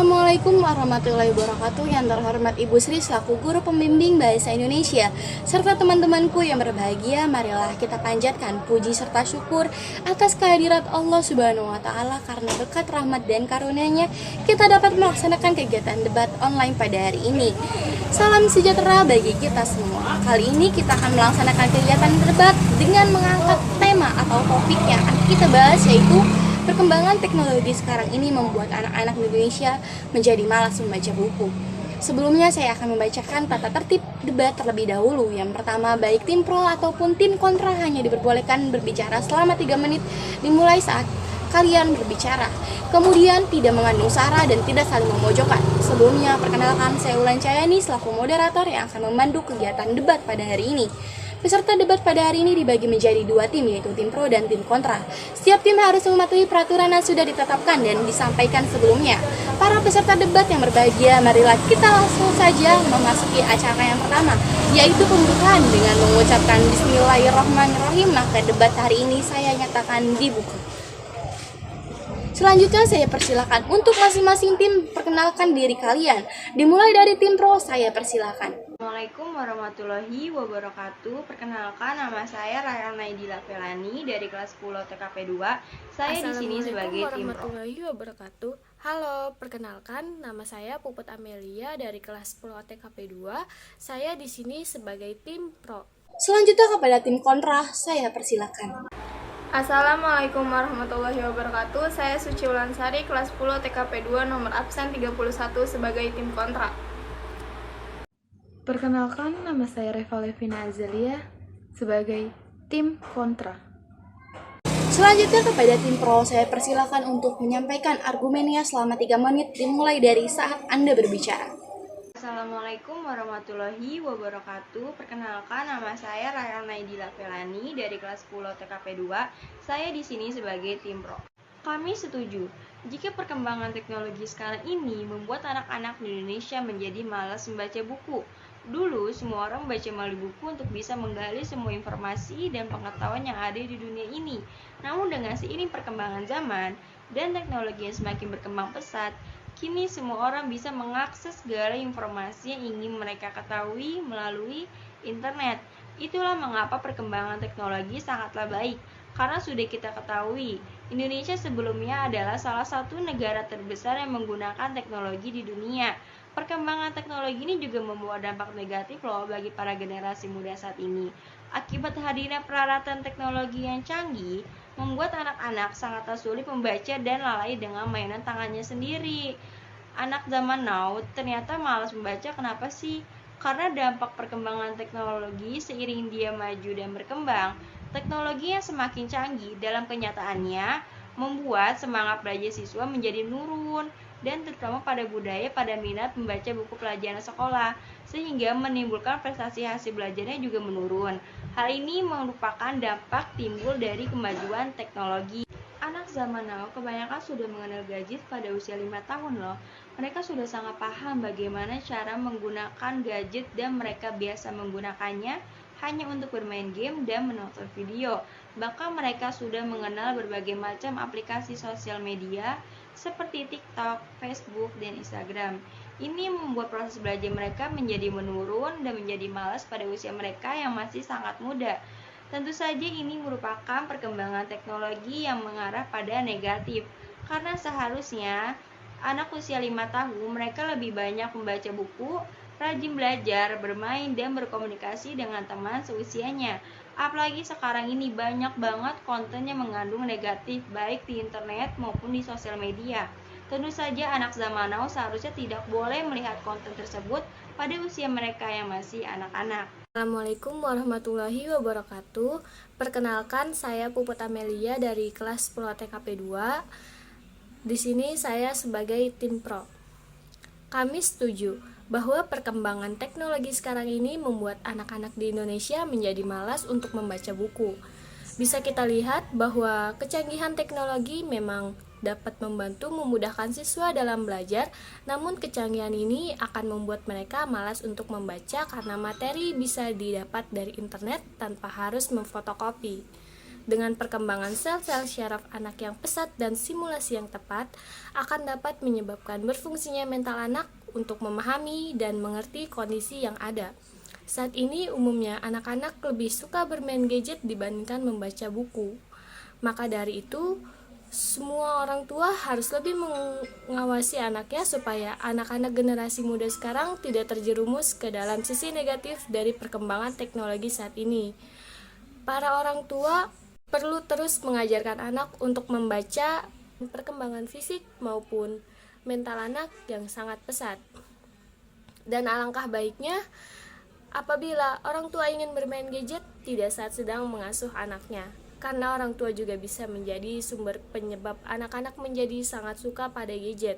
Assalamualaikum warahmatullahi wabarakatuh. Yang terhormat Ibu Sri selaku guru pembimbing Bahasa Indonesia serta teman-temanku yang berbahagia, marilah kita panjatkan puji serta syukur atas kehadirat Allah Subhanahu wa taala karena berkat rahmat dan karunia-Nya kita dapat melaksanakan kegiatan debat online pada hari ini. Salam sejahtera bagi kita semua. Kali ini kita akan melaksanakan kegiatan debat dengan mengangkat tema atau topik yang akan kita bahas, yaitu perkembangan teknologi sekarang ini membuat anak-anak Indonesia menjadi malas membaca buku. Sebelumnya saya akan membacakan tata tertib debat terlebih dahulu. Yang pertama, baik tim pro ataupun tim kontra hanya diperbolehkan berbicara selama 3 menit dimulai saat kalian berbicara. Kemudian tidak mengandung sara dan tidak saling memojokkan. Sebelumnya, perkenalkan saya Ulan Cayani selaku moderator yang akan memandu kegiatan debat pada hari ini. Peserta debat pada hari ini dibagi menjadi 2 tim, yaitu tim pro dan tim kontra. Setiap tim harus mematuhi peraturan yang sudah ditetapkan dan disampaikan sebelumnya. Para peserta debat yang berbahagia, marilah kita langsung saja memasuki acara yang pertama, yaitu pembukaan dengan mengucapkan Bismillahirrahmanirrahim. Maka debat hari ini saya nyatakan dibuka. Selanjutnya saya persilakan untuk masing-masing tim perkenalkan diri kalian. Dimulai dari tim pro, saya persilakan. Assalamualaikum warahmatullahi wabarakatuh. Perkenalkan, nama saya Rayal Naidila Felani dari kelas 10 TKP 2. Saya di sini sebagai tim pro. Warahmatullahi wabarakatuh. Halo, perkenalkan nama saya Puput Amelia dari kelas 10 TKP 2. Saya di sini sebagai tim pro. Selanjutnya kepada tim kontra, saya persilakan. Assalamualaikum warahmatullahi wabarakatuh. Saya Suci Ulansari, kelas 10 TKP 2, nomor absen 31 sebagai tim kontra. Perkenalkan, nama saya Reva Levina Azalia sebagai tim kontra. Selanjutnya kepada tim pro, saya persilakan untuk menyampaikan argumennya selama 3 menit dimulai dari saat Anda berbicara. Assalamualaikum warahmatullahi wabarakatuh. Perkenalkan, nama saya Rayal Naidila Felani dari kelas 10 TKP 2. Saya di sini sebagai tim pro. Kami setuju jika perkembangan teknologi sekarang ini membuat anak-anak di Indonesia menjadi malas membaca buku. Dulu, semua orang membaca melalui buku untuk bisa menggali semua informasi dan pengetahuan yang ada di dunia ini. Namun dengan seiring perkembangan zaman dan teknologi yang semakin berkembang pesat, kini semua orang bisa mengakses segala informasi yang ingin mereka ketahui melalui internet. Itulah mengapa perkembangan teknologi sangatlah baik. Karena sudah kita ketahui, Indonesia sebelumnya adalah salah satu negara terbesar yang menggunakan teknologi di dunia. Perkembangan teknologi ini juga membawa dampak negatif loh bagi para generasi muda saat ini. Akibat hadirnya peralatan teknologi yang canggih, membuat anak-anak sangatlah sulit membaca dan lalai dengan mainan tangannya sendiri. Anak zaman now ternyata malas membaca. Kenapa sih? Karena dampak perkembangan teknologi seiring dia maju dan berkembang, teknologi yang semakin canggih dalam kenyataannya membuat semangat belajar siswa menjadi menurun, dan terutama pada budaya pada minat membaca buku pelajaran sekolah, sehingga menimbulkan prestasi hasil belajarnya juga menurun. Hal ini merupakan dampak timbul dari kemajuan teknologi. Anak zaman now kebanyakan sudah mengenal gadget pada usia 5 tahun loh. Mereka sudah sangat paham bagaimana cara menggunakan gadget dan mereka biasa menggunakannya hanya untuk bermain game dan menonton video. Bahkan mereka sudah mengenal berbagai macam aplikasi sosial media seperti TikTok, Facebook, dan Instagram. Ini membuat proses belajar mereka menjadi menurun dan menjadi malas pada usia mereka yang masih sangat muda. Tentu saja ini merupakan perkembangan teknologi yang mengarah pada negatif, karena seharusnya anak usia 5 tahun mereka lebih banyak membaca buku, rajin belajar, bermain, dan berkomunikasi dengan teman seusianya. Apalagi sekarang ini banyak banget konten yang mengandung negatif baik di internet maupun di sosial media. Tentu saja anak zaman now seharusnya tidak boleh melihat konten tersebut pada usia mereka yang masih anak-anak. Assalamualaikum warahmatullahi wabarakatuh. Perkenalkan, saya Puput Amelia dari kelas 10 TKP 2. Di sini saya sebagai tim pro. Kami setuju bahwa perkembangan teknologi sekarang ini membuat anak-anak di Indonesia menjadi malas untuk membaca buku. Bisa kita lihat bahwa kecanggihan teknologi memang dapat membantu memudahkan siswa dalam belajar, namun kecanggihan ini akan membuat mereka malas untuk membaca karena materi bisa didapat dari internet tanpa harus memfotokopi. Dengan perkembangan sel-sel syaraf anak yang pesat dan simulasi yang tepat, akan dapat menyebabkan berfungsinya mental anak untuk memahami dan mengerti kondisi yang ada. Saat ini umumnya anak-anak lebih suka bermain gadget dibandingkan membaca buku. Maka dari itu, semua orang tua harus lebih mengawasi anaknya supaya anak-anak generasi muda sekarang tidak terjerumus ke dalam sisi negatif dari perkembangan teknologi saat ini. Para orang tua perlu terus mengajarkan anak untuk membaca perkembangan fisik maupun mental anak yang sangat pesat. Dan alangkah baiknya apabila orang tua ingin bermain gadget tidak saat sedang mengasuh anaknya. Karena orang tua juga bisa menjadi sumber penyebab anak-anak menjadi sangat suka pada gadget.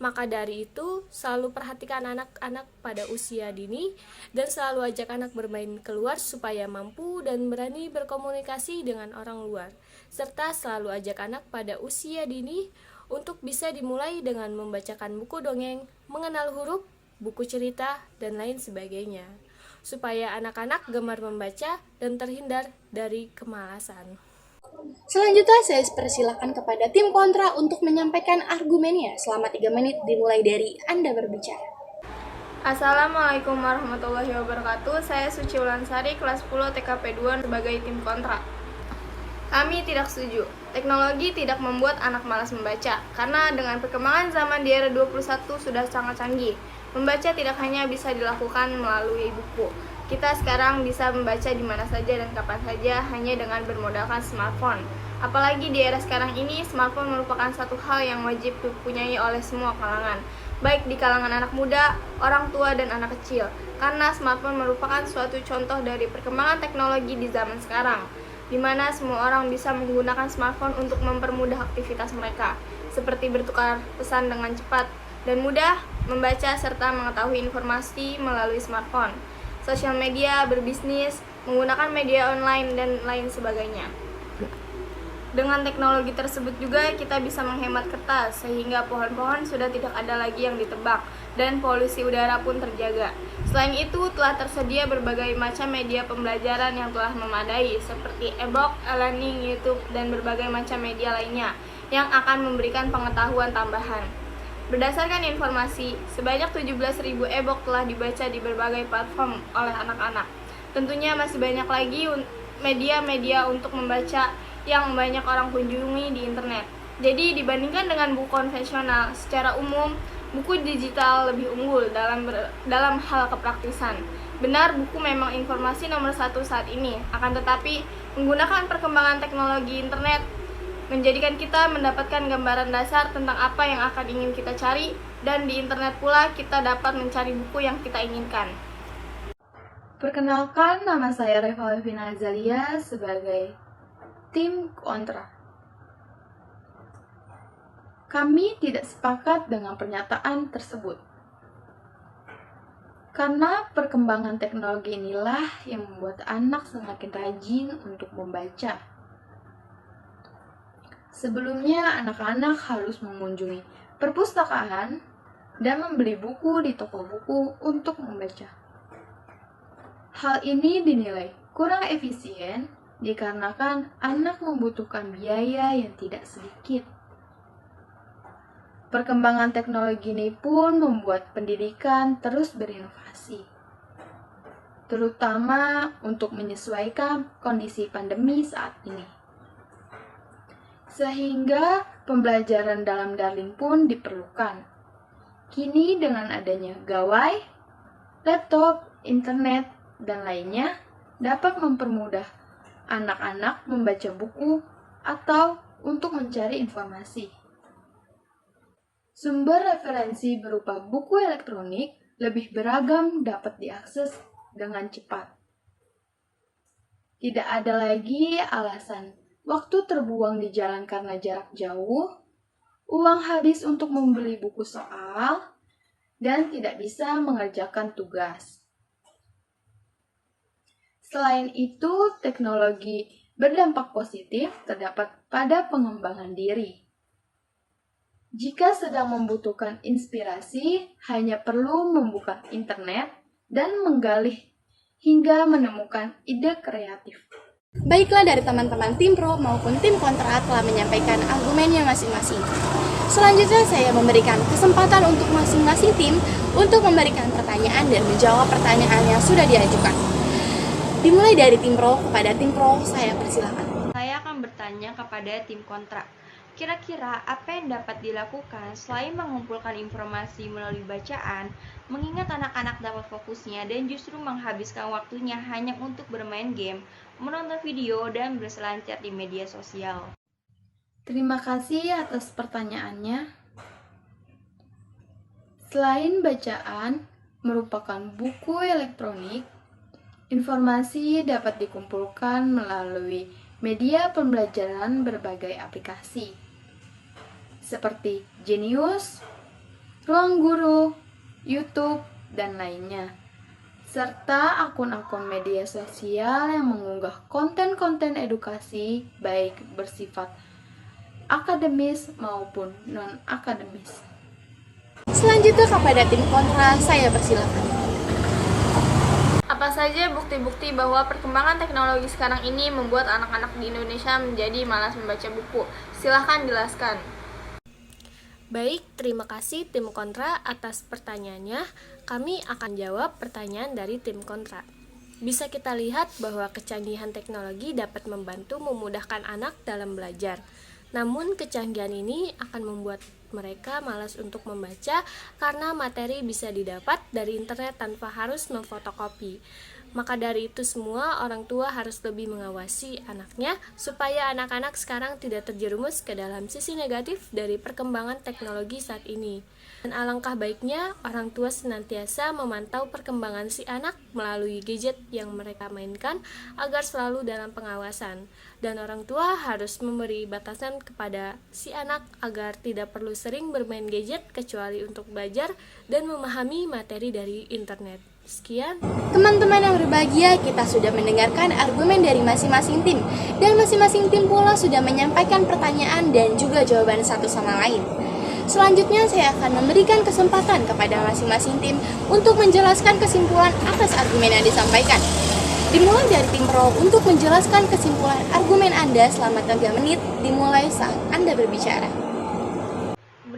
Maka dari itu, selalu perhatikan anak-anak pada usia dini dan selalu ajak anak bermain keluar supaya mampu dan berani berkomunikasi dengan orang luar. Serta selalu ajak anak pada usia dini untuk bisa dimulai dengan membacakan buku dongeng, mengenal huruf, buku cerita, dan lain sebagainya. Supaya anak-anak gemar membaca dan terhindar dari kemalasan. Selanjutnya saya persilakan kepada tim kontra untuk menyampaikan argumennya selama 3 menit dimulai dari Anda berbicara. Assalamualaikum warahmatullahi wabarakatuh. Saya Suci Ulansari, kelas 10 TKP 2 sebagai tim kontra. Kami tidak setuju. Teknologi tidak membuat anak malas membaca, karena dengan perkembangan zaman di era 21 sudah sangat canggih. Membaca tidak hanya bisa dilakukan melalui buku. Kita sekarang bisa membaca di mana saja dan kapan saja hanya dengan bermodalkan smartphone. Apalagi di era sekarang ini, smartphone merupakan satu hal yang wajib dipunyai oleh semua kalangan, baik di kalangan anak muda, orang tua, dan anak kecil. Karena smartphone merupakan suatu contoh dari perkembangan teknologi di zaman sekarang, di mana semua orang bisa menggunakan smartphone untuk mempermudah aktivitas mereka, seperti bertukar pesan dengan cepat dan mudah, membaca serta mengetahui informasi melalui smartphone, sosial media, berbisnis, menggunakan media online, dan lain sebagainya. Dengan teknologi tersebut juga kita bisa menghemat kertas, sehingga pohon-pohon sudah tidak ada lagi yang ditebang, dan polusi udara pun terjaga. Selain itu, telah tersedia berbagai macam media pembelajaran yang telah memadai, seperti e-book, e-learning, YouTube, dan berbagai macam media lainnya, yang akan memberikan pengetahuan tambahan. Berdasarkan informasi, sebanyak 17.000 e-book telah dibaca di berbagai platform oleh anak-anak. Tentunya masih banyak lagi media-media untuk membaca yang banyak orang kunjungi di internet. Jadi dibandingkan dengan buku konvensional, secara umum buku digital lebih unggul dalam hal kepraktisan. Benar, buku memang informasi nomor 1 saat ini, akan tetapi menggunakan perkembangan teknologi internet menjadikan kita mendapatkan gambaran dasar tentang apa yang akan ingin kita cari, dan di internet pula kita dapat mencari buku yang kita inginkan. Perkenalkan, nama saya Reva Levina Azalia sebagai tim kontra. Kami tidak sepakat dengan pernyataan tersebut. Karena perkembangan teknologi inilah yang membuat anak semakin rajin untuk membaca. Sebelumnya, anak-anak harus mengunjungi perpustakaan dan membeli buku di toko buku untuk membaca. Hal ini dinilai kurang efisien dikarenakan anak membutuhkan biaya yang tidak sedikit. Perkembangan teknologi ini pun membuat pendidikan terus berinovasi, terutama untuk menyesuaikan kondisi pandemi saat ini. Sehingga pembelajaran dalam daring pun diperlukan. Kini dengan adanya gawai, laptop, internet, dan lainnya dapat mempermudah anak-anak membaca buku atau untuk mencari informasi. Sumber referensi berupa buku elektronik lebih beragam dapat diakses dengan cepat. Tidak ada lagi alasan waktu terbuang di jalan karena jarak jauh, uang habis untuk membeli buku soal, dan tidak bisa mengerjakan tugas. Selain itu, teknologi berdampak positif terdapat pada pengembangan diri. Jika sedang membutuhkan inspirasi, hanya perlu membuka internet dan menggali hingga menemukan ide kreatif. Baiklah, dari teman-teman tim pro maupun tim kontra telah menyampaikan argumennya masing-masing. Selanjutnya saya memberikan kesempatan untuk masing-masing tim untuk memberikan pertanyaan dan menjawab pertanyaan yang sudah diajukan. Dimulai dari tim pro kepada tim pro, saya persilakan. Saya akan bertanya kepada tim kontra. Kira-kira apa yang dapat dilakukan selain mengumpulkan informasi melalui bacaan, mengingat anak-anak dapat fokusnya dan justru menghabiskan waktunya hanya untuk bermain game, menonton video, dan berselancar di media sosial? Terima kasih atas pertanyaannya. Selain bacaan merupakan buku elektronik, informasi dapat dikumpulkan melalui media pembelajaran berbagai aplikasi, seperti Genius, Ruang Guru, YouTube, dan lainnya, serta akun-akun media sosial yang mengunggah konten-konten edukasi baik bersifat akademis maupun non-akademis. Selanjutnya kepada tim kontra, saya persilakan. Apa saja bukti-bukti bahwa perkembangan teknologi sekarang ini membuat anak-anak di Indonesia menjadi malas membaca buku? Silahkan jelaskan. Baik, terima kasih tim kontra atas pertanyaannya. Kami akan jawab pertanyaan dari tim kontra. Bisa kita lihat bahwa kecanggihan teknologi dapat membantu memudahkan anak dalam belajar. Namun kecanggihan ini akan membuat mereka malas untuk membaca karena materi bisa didapat dari internet tanpa harus memfotokopi. Maka dari itu semua, orang tua harus lebih mengawasi anaknya supaya anak-anak sekarang tidak terjerumus ke dalam sisi negatif dari perkembangan teknologi saat ini. Dan alangkah baiknya orang tua senantiasa memantau perkembangan si anak melalui gadget yang mereka mainkan agar selalu dalam pengawasan. Dan orang tua harus memberi batasan kepada si anak agar tidak perlu sering bermain gadget kecuali untuk belajar dan memahami materi dari internet. Sekian. Teman-teman yang berbahagia, kita sudah mendengarkan argumen dari masing-masing tim, dan masing-masing tim pula sudah menyampaikan pertanyaan dan juga jawaban satu sama lain. Selanjutnya saya akan memberikan kesempatan kepada masing-masing tim untuk menjelaskan kesimpulan atas argumen yang disampaikan. Dimulai dari tim pro untuk menjelaskan kesimpulan argumen Anda selama 3 menit dimulai saat Anda berbicara.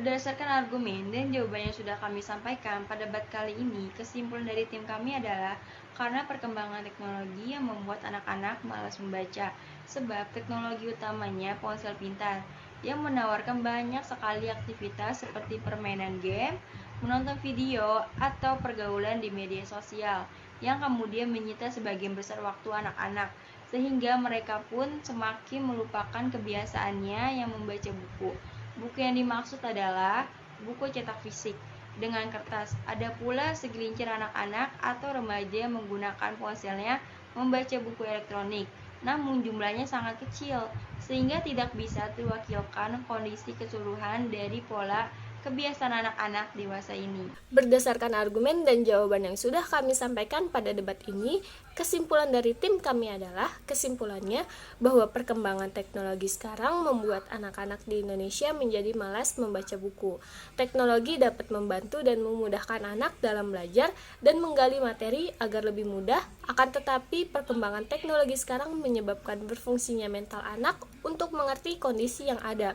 Berdasarkan argumen dan jawaban yang sudah kami sampaikan pada debat kali ini, kesimpulan dari tim kami adalah karena perkembangan teknologi yang membuat anak-anak malas membaca, sebab teknologi utamanya ponsel pintar yang menawarkan banyak sekali aktivitas seperti permainan game, menonton video, atau pergaulan di media sosial yang kemudian menyita sebagian besar waktu anak-anak, sehingga mereka pun semakin melupakan kebiasaannya yang membaca buku. Buku yang dimaksud adalah buku cetak fisik dengan kertas. Ada pula segelintir anak-anak atau remaja yang menggunakan ponselnya membaca buku elektronik, namun jumlahnya sangat kecil, sehingga tidak bisa diwakilkan kondisi keseluruhan dari pola kebiasaan anak-anak dewasa ini. Berdasarkan argumen dan jawaban yang sudah kami sampaikan pada debat ini, kesimpulan dari tim kami adalah kesimpulannya bahwa perkembangan teknologi sekarang membuat anak-anak di Indonesia menjadi malas membaca buku. Teknologi dapat membantu dan memudahkan anak dalam belajar dan menggali materi agar lebih mudah, akan tetapi perkembangan teknologi sekarang menyebabkan berfungsinya mental anak untuk mengerti kondisi yang ada.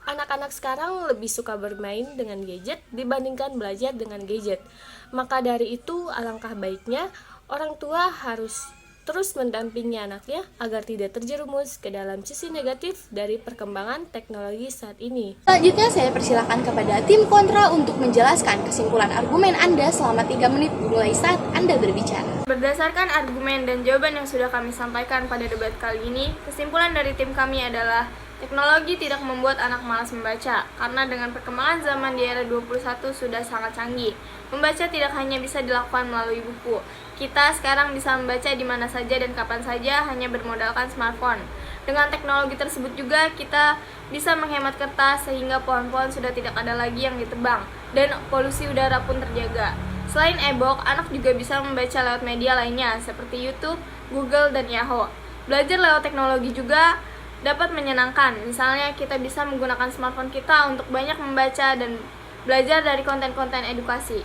Anak-anak sekarang lebih suka bermain dengan gadget dibandingkan belajar dengan gadget. Maka dari itu, alangkah baiknya orang tua harus terus mendampingi anaknya agar tidak terjerumus ke dalam sisi negatif dari perkembangan teknologi saat ini. Selanjutnya saya persilakan kepada tim kontra untuk menjelaskan kesimpulan argumen Anda selama 3 menit dimulai saat Anda berbicara. Berdasarkan argumen dan jawaban yang sudah kami sampaikan pada debat kali ini, kesimpulan dari tim kami adalah teknologi tidak membuat anak malas membaca, karena dengan perkembangan zaman di era 21 sudah sangat canggih. Membaca tidak hanya bisa dilakukan melalui buku. Kita sekarang bisa membaca di mana saja dan kapan saja hanya bermodalkan smartphone. Dengan teknologi tersebut juga kita bisa menghemat kertas sehingga pohon-pohon sudah tidak ada lagi yang ditebang dan polusi udara pun terjaga. Selain e-book, anak juga bisa membaca lewat media lainnya seperti YouTube, Google, dan Yahoo. Belajar lewat teknologi juga dapat menyenangkan. Misalnya kita bisa menggunakan smartphone kita untuk banyak membaca dan belajar dari konten-konten edukasi.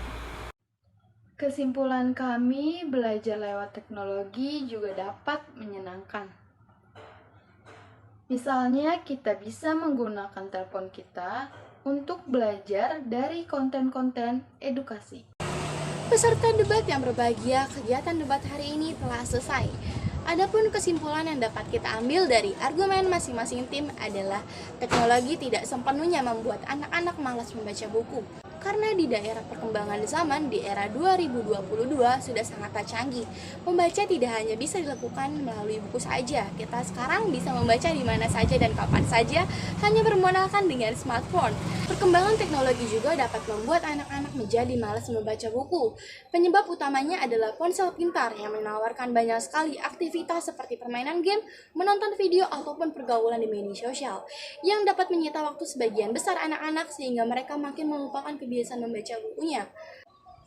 Kesimpulan kami, belajar lewat teknologi juga dapat menyenangkan. Misalnya, kita bisa menggunakan telepon kita untuk belajar dari konten-konten edukasi. Peserta debat yang berbahagia, kegiatan debat hari ini telah selesai. Adapun kesimpulan yang dapat kita ambil dari argumen masing-masing tim adalah teknologi tidak sepenuhnya membuat anak-anak malas membaca buku. Karena di daerah perkembangan zaman di era 2022 sudah sangat canggih. Membaca tidak hanya bisa dilakukan melalui buku saja. Kita sekarang bisa membaca di mana saja dan kapan saja hanya bermodalkan dengan smartphone. Perkembangan teknologi juga dapat membuat anak-anak menjadi malas membaca buku. Penyebab utamanya adalah ponsel pintar yang menawarkan banyak sekali aktivitas seperti permainan game, menonton video, ataupun pergaulan di media sosial yang dapat menyita waktu sebagian besar anak-anak sehingga mereka makin melupakan kebiasaan membaca bukunya.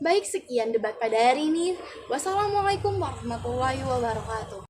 Baik, sekian debat pada hari ini. Wassalamualaikum warahmatullahi wabarakatuh.